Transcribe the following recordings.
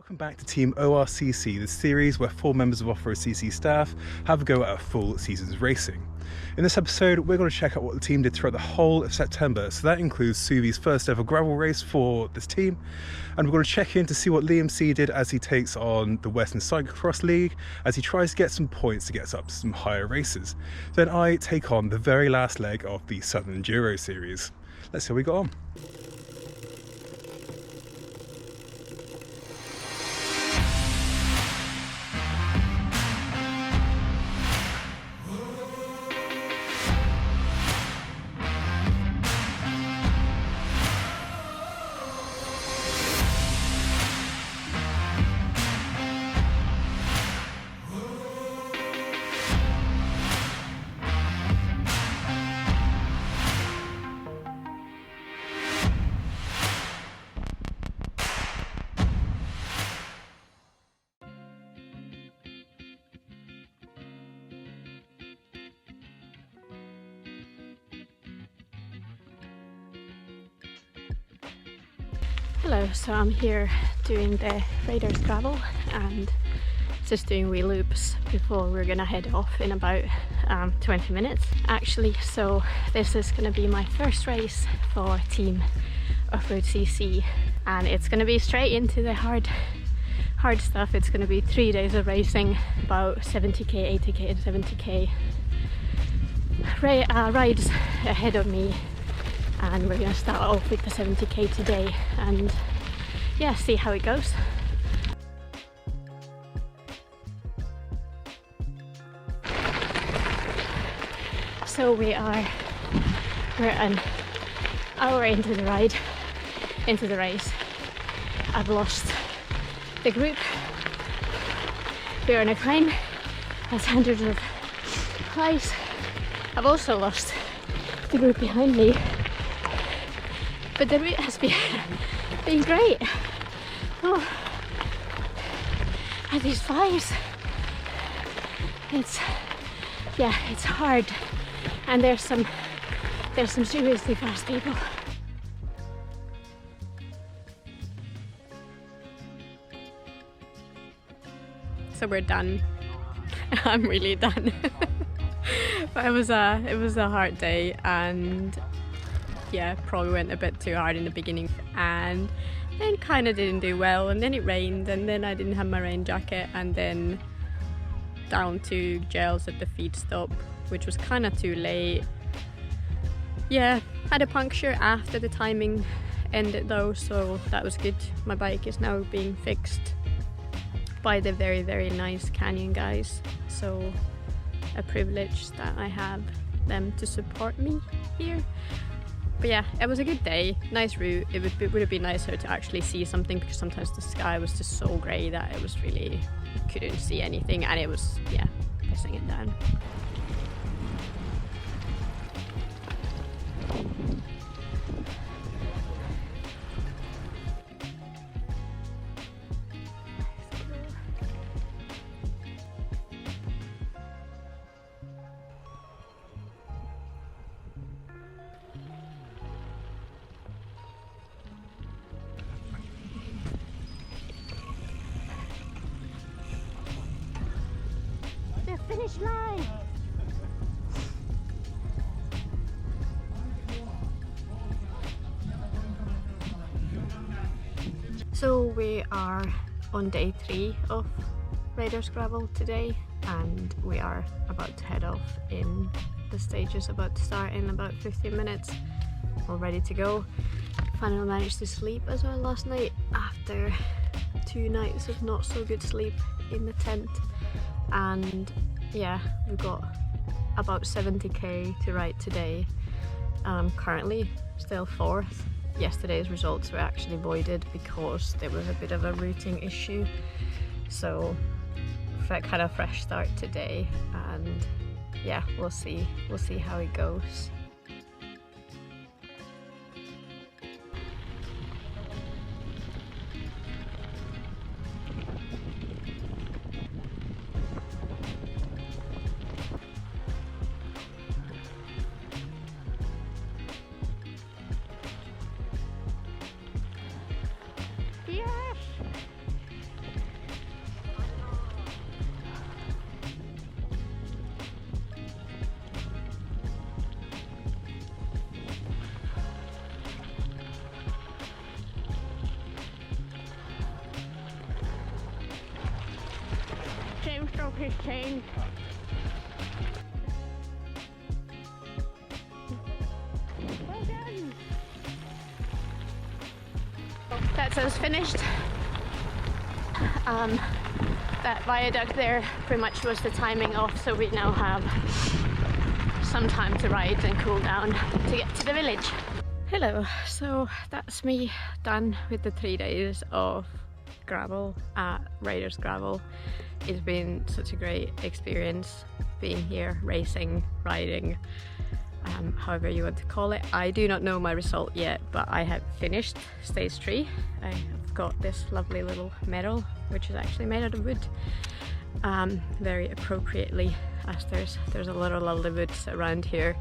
Welcome back to Team ORCC, the series where 4 members of off-road.cc staff have a go at a full season's racing. In this episode, we're going to check out what the team did throughout the whole of September, so that includes Suvi's first ever gravel race for this team, and we're going to check in to see what Liam C did as he takes on the Western Cyclocross League, as he tries to get some points to get us up to some higher races. Then I take on the very last leg of the Southern Enduro Series. Let's see how we got on. Hello, so I'm here doing the Raiders gravel and just doing wee loops before we're gonna head off in about 20 minutes actually. So this is gonna be my first race for Team ORCC and it's gonna be straight into the hard stuff. It's gonna be 3 days of racing, about 70k, 80k and 70k rides ahead of me. And we're going to start off with the 70k today and yeah, see how it goes. So we're an hour into the race. I've lost the group. We're on a climb at hundreds of highs. I've also lost the group behind me. But the route has been great. Oh, and these flies, it's hard, and there's some seriously fast people. So we're done. I'm really done. But it was a hard day and. Yeah, probably went a bit too hard in the beginning and then kind of didn't do well, and then it rained and then I didn't have my rain jacket, and then down to gels at the feed stop, which was kind of too late. Yeah, had a puncture after the timing ended though, so that was good. My bike is now being fixed by the very, very nice Canyon guys, so a privilege that I have them to support me here. But yeah, it was a good day, nice route. It would have been nicer to actually see something, because sometimes the sky was just so grey that it was really, couldn't see anything, and it was, yeah, pissing it down. Finish line! So we are on day 3 of Raiders gravel today, and we are about to head off. In the stage is about to start in about 15 minutes. All ready to go. Finally managed to sleep as well last night after 2 nights of not so good sleep in the tent, and yeah, we've got about 70k to ride today. Currently still 4th. Yesterday's results were actually voided because there was a bit of a routing issue, so kind of fresh start today, and yeah, we'll see how it goes. Please change. Well done. That's us finished. That viaduct there pretty much was the timing off, so we now have some time to ride and cool down to get to the village. Hello, so that's me done with the 3 days of gravel at Raiders Gravel. It's been such a great experience being here, racing, riding, however you want to call it. I do not know my result yet, but I have finished stage 3. I have got this lovely little medal, which is actually made out of wood, very appropriately, as there's a lot of lovely woods around here.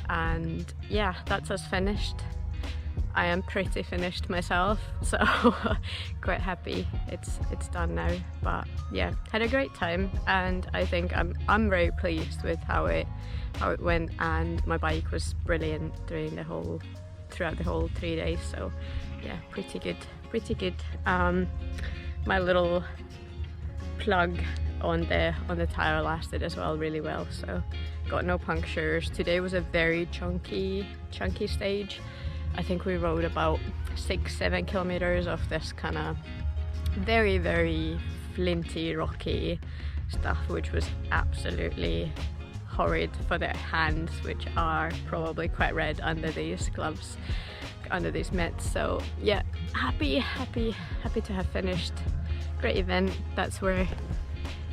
And yeah, that's us finished. I am pretty finished myself, so quite happy it's done now. But yeah, had a great time, and I think I'm very pleased with how it went, and my bike was brilliant throughout the whole 3 days. So yeah, pretty good. My little plug on the tire lasted as well really well, so got no punctures. Today was a very chunky stage. I think we rode about 6-7 kilometers of this kind of very, very flinty, rocky stuff, which was absolutely horrid for the hands, which are probably quite red under these gloves, under these mitts. So yeah, happy to have finished. Great event. That's where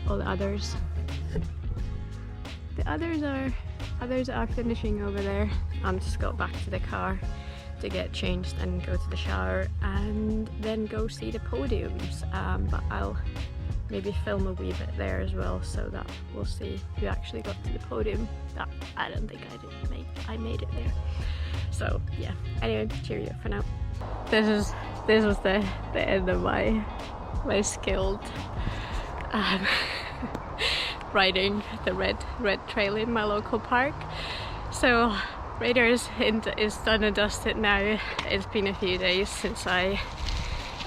all the others are finishing over there. I'm just got back to the car to get changed and go to the shower and then go see the podiums, but I'll maybe film a wee bit there as well, so that we'll see who actually got to the podium. That I don't think I made it there. So yeah, anyway, cheerio for now. This was the end of my skilled riding the red trail in my local park. So Raiders is done and dusted now. It's been a few days since I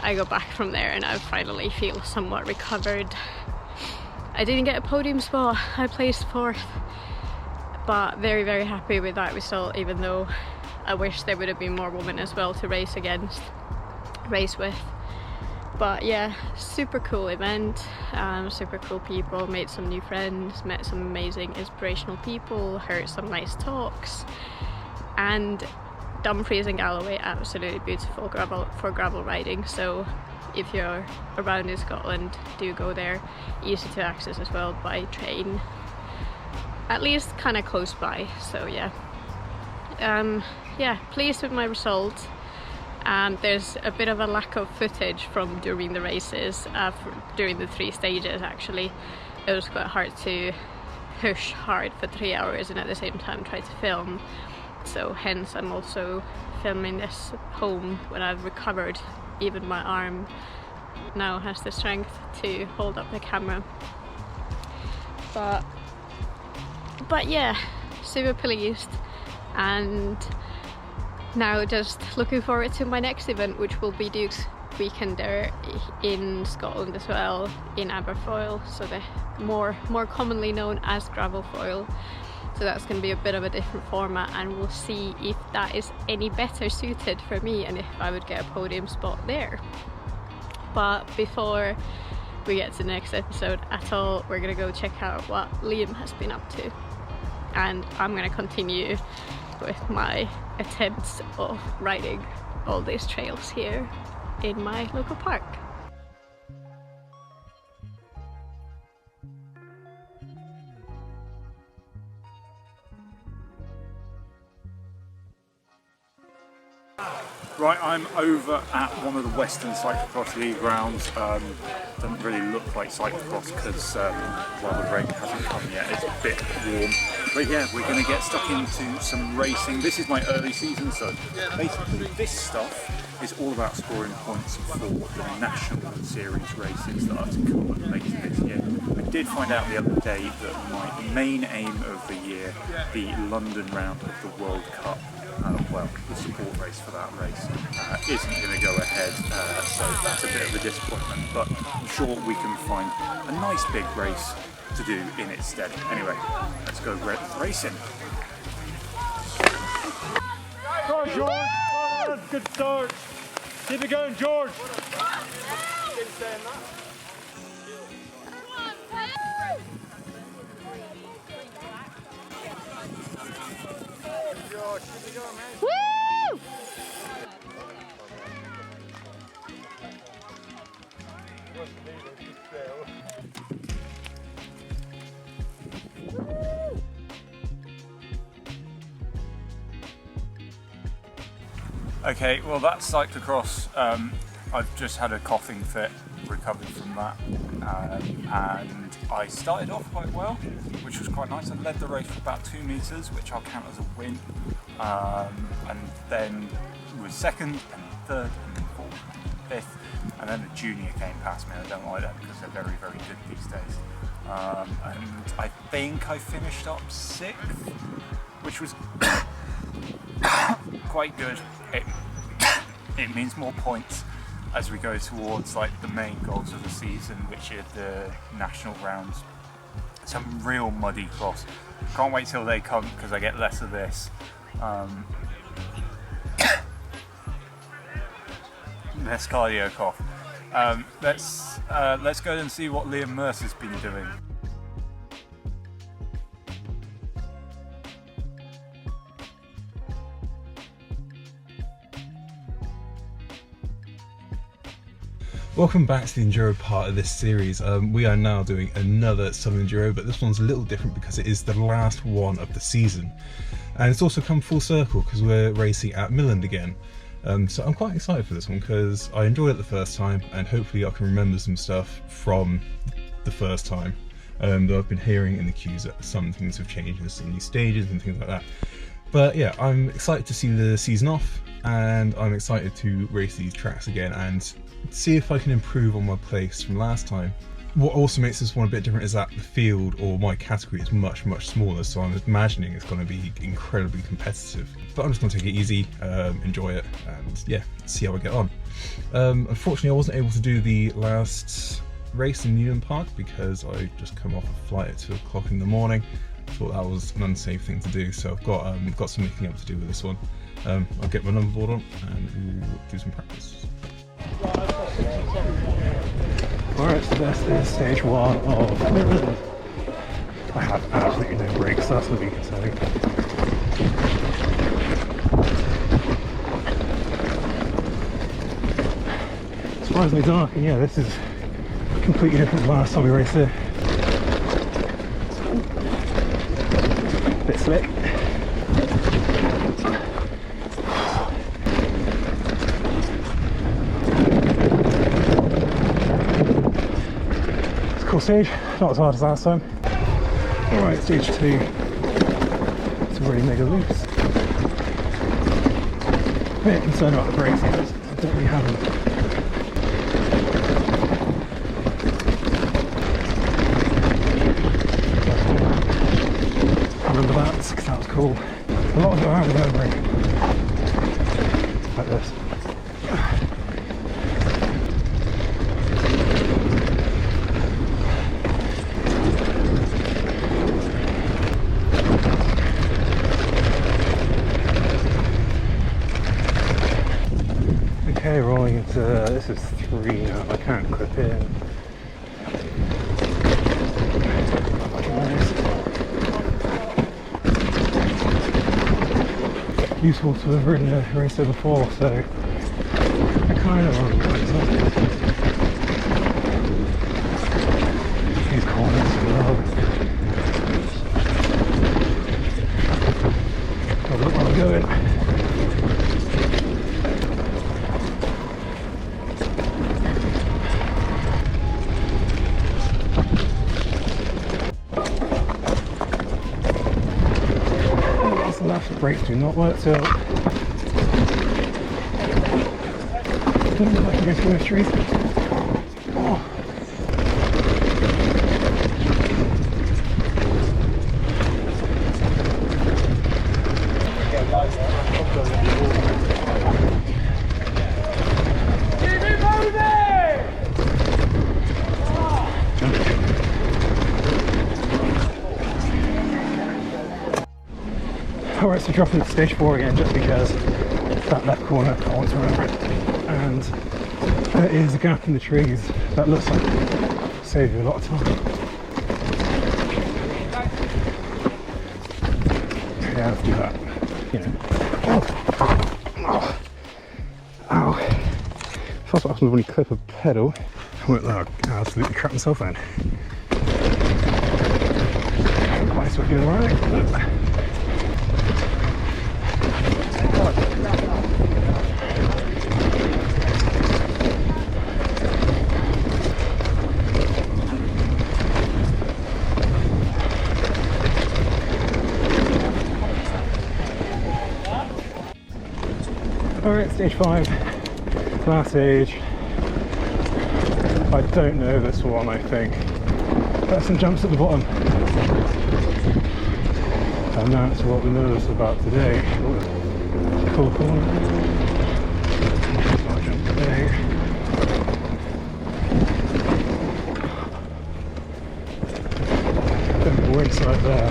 got back from there, and I finally feel somewhat recovered. I didn't get a podium spot. I placed 4th, but very, very happy with that result, even though I wish there would have been more women as well to race with. But yeah, super cool event, super cool people, made some new friends, met some amazing inspirational people, heard some nice talks, and Dumfries and Galloway, absolutely beautiful for gravel riding. So if you're around in Scotland, do go there. Easy to access as well by train, at least kind of close by. So yeah, pleased with my result. There's a bit of a lack of footage from during the races, during the 3 stages actually. It was quite hard to push hard for 3 hours and at the same time try to film. So hence I'm also filming this home when I've recovered. Even my arm now has the strength to hold up the camera. But yeah, super pleased, and now just looking forward to my next event, which will be Duke's Weekender in Scotland as well, in Aberfoyle, so the more commonly known as gravel foil. So that's going to be a bit of a different format, and we'll see if that is any better suited for me and if I would get a podium spot there. But before we get to the next episode at all, we're going to go check out what Liam has been up to, and I'm going to continue with my attempts of riding all these trails here in my local park. Right, I'm over at one of the Western Cyclocross League grounds. Doesn't really look like cyclocross because well, the rain hasn't come yet. It's a bit warm, but yeah, we're going to get stuck into some racing. This is my early season, so basically this stuff is all about scoring points for the National Series races that are to come later this year. I did find out the other day that my main aim of the year, the London round of the World Cup, well, the support race for that race isn't going to go ahead, so that's a bit of a disappointment, but I'm sure we can find a nice big race to do in its stead. Anyway, let's go racing. Go on, George. Oh, good start. Keep it going, George. Woo! Okay, well that's cyclocross. I've just had a coughing fit, recovered from that, and I started off quite well, which was quite nice. I led the race for about 2 meters, which I'll count as a win, and then was second and third and fourth and fifth, and then a junior came past me. I don't like that because they're very, very good these days. And I think I finished up 6th, which was quite good. It means more points as we go towards like the main goals of the season, which are the national rounds. Some real muddy cross. Can't wait till they come because I get less of this. Less cardio cough. Let's go and see what Liam Mercer's been doing. Welcome back to the Enduro part of this series. We are now doing another Southern Enduro, but this one's a little different because it is the last one of the season. And it's also come full circle because we're racing at Midland again. So I'm quite excited for this one because I enjoyed it the first time and hopefully I can remember some stuff from the first time. Though I've been hearing in the queues that some things have changed, there's some new stages and things like that. But yeah, I'm excited to see the season off and I'm excited to race these tracks again and see if I can improve on my place from last time. What also makes this one a bit different is that the field, or my category, is much smaller, so I'm imagining it's going to be incredibly competitive. But I'm just going to take it easy, enjoy it, and yeah, see how I get on. Unfortunately I wasn't able to do the last race in Newton Park because I just come off a flight at 2 o'clock in the morning. I thought that was an unsafe thing to do, so I've got some making up to do with this one. I'll get my number board on and we'll do some practice. Alright, so this is stage 1 of Midland. I have absolutely no brakes, that's going to be concerning. Surprisingly dark, and yeah, this is completely different to last time we raced here. Bit slick. Cool stage, not as hard as last time. Alright, stage 2. It's already mega loose. A bit concerned about the brakes, I don't really have them. I remember that, because that was cool. A lot of it I have remembering. Like this. Okay, rolling into, this is 3 now, I can't clip in. Useful to have ridden a race there before, so I kind of want to what it's like. These corners as well. I'll look where I'm going. The brakes do not work, so I don't know if I can go through the trees. Oh. Alright, so dropping to stage 4 again just because that left corner, I want to remember it. And there is a gap in the trees that looks like it'll save you a lot of time. Yeah, let's do that. You know. Oh. Ow. First what happens when you clip a pedal. I won't absolutely crap myself then. Nice work the other way. Alright, stage 5, last stage. I don't know this one, I think. There's some jumps at the bottom. And that's what we're nervous about today. Cool corner. I'll jump today. Don't go inside there.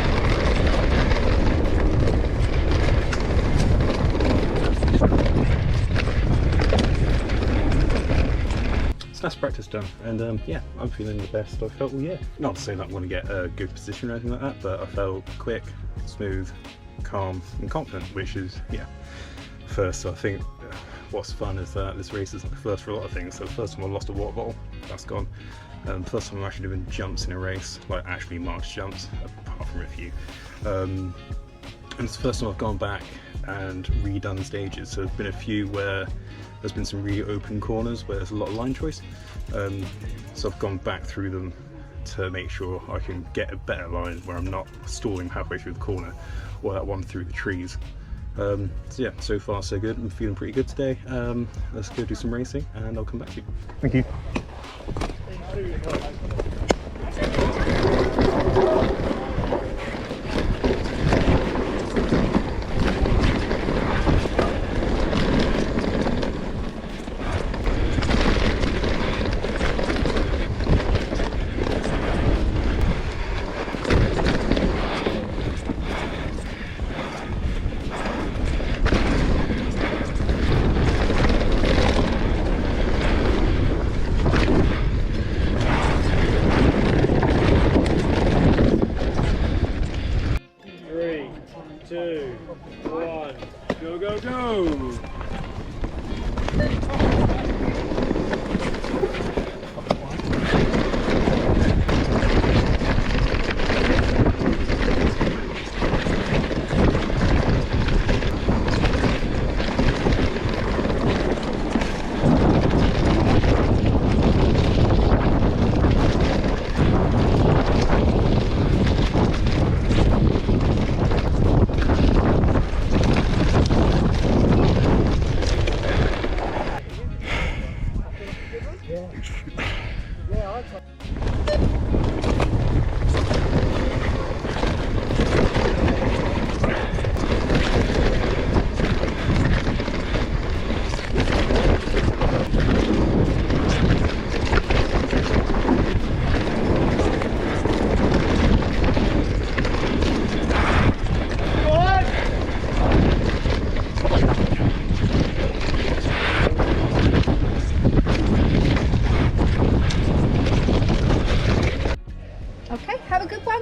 That's practice done, and yeah, I'm feeling the best I felt all year. Not to say that I'm going to get a good position or anything like that, but I felt quick, smooth, calm and confident, which is, yeah, first. So I think what's fun is that this race is like first for a lot of things. So the first time I lost a water bottle, that's gone. First time I'm actually doing jumps in a race, like actually marked jumps, apart from a few. And it's the first time I've gone back and redone stages. So there's been a few where there's been some really open corners where there's a lot of line choice. So I've gone back through them to make sure I can get a better line where I'm not stalling halfway through the corner or that one through the trees. So yeah, so far so good. I'm feeling pretty good today. Let's go do some racing and I'll come back to you. Thank you.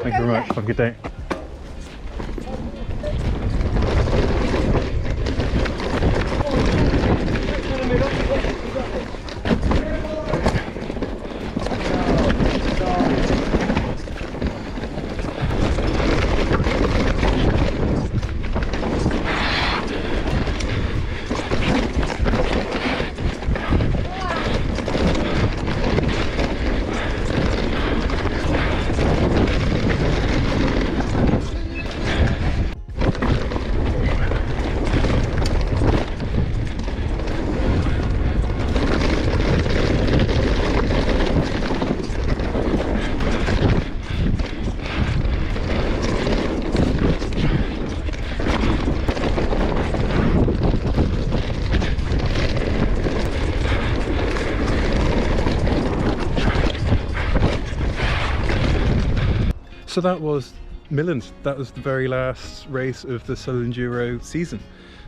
Thank you very much. Have a good day. So that was Midland. That was the very last race of the Southern Enduro season.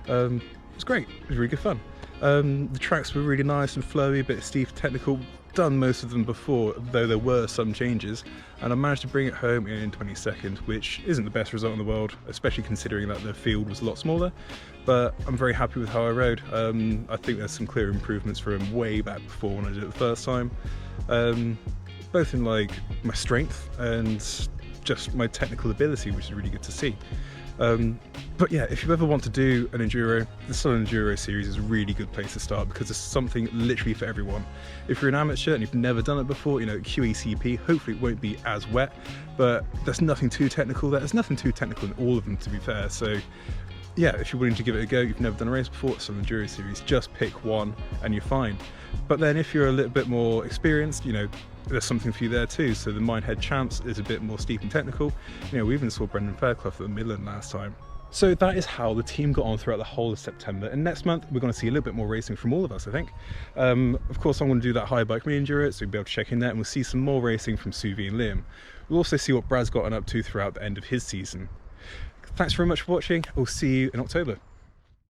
It was great. It was really good fun. The tracks were really nice and flowy, a bit steep, technical. Done most of them before, though there were some changes, and I managed to bring it home in 22nd, which isn't the best result in the world, especially considering that the field was a lot smaller, but I'm very happy with how I rode. I think there's some clear improvements from way back before when I did it the first time, both in like my strength and just my technical ability, which is really good to see. But yeah, if you ever want to do an enduro, the Southern Enduro Series is a really good place to start because there's something literally for everyone. If you're an amateur and you've never done it before, you know, QECP, hopefully it won't be as wet, but there's nothing too technical there. There's nothing too technical in all of them, to be fair. So yeah, if you're willing to give it a go, you've never done a race before, Southern Enduro Series, just pick one and you're fine. But then if you're a little bit more experienced, you know, there's something for you there too. So the Minehead Champs is a bit more steep and technical. You know, we even saw Brendan Fairclough at the Midland last time. So that is how the team got on throughout the whole of September. And next month, we're going to see a little bit more racing from all of us, I think. Of course, I'm going to do that high bike mini enduro, so you'll be able to check in there, and we'll see some more racing from Suvi and Liam. We'll also see what Brad's gotten up to throughout the end of his season. Thanks very much for watching. We'll see you in October.